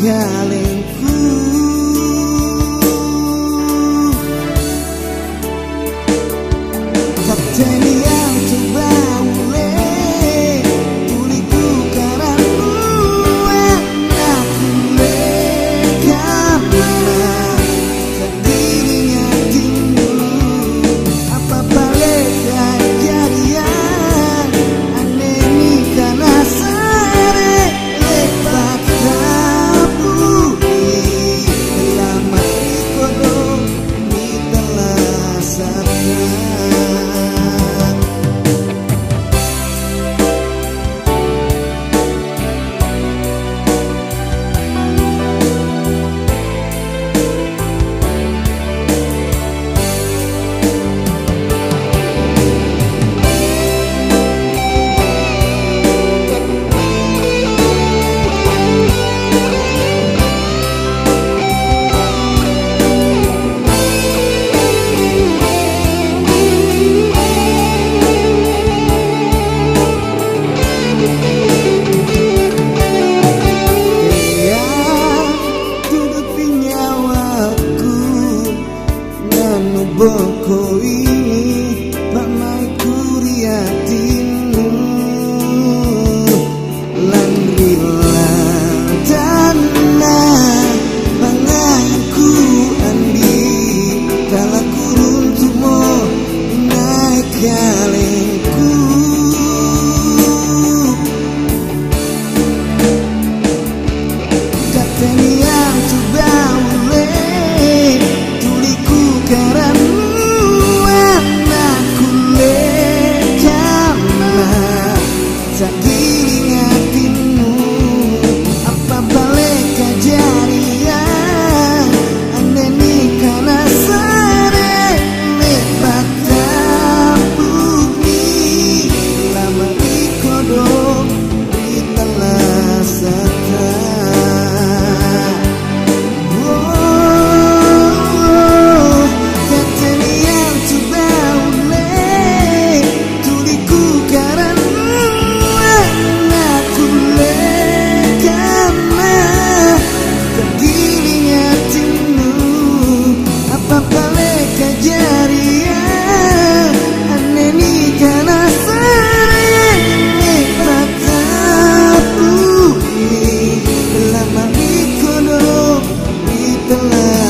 kalengku kapten yang coba mulai tuliku karangku aku lekaplah terdirinya timbul apa balik kejadian aneh ni karena sare lepak tabuhi lama ikono ni telah sadar. Boko ini pamai kuriatinu landrilah dana mangaiku andi kala kurun tumo naik kalengku kapten yang coba mulai tuliku karena lama ikono di telah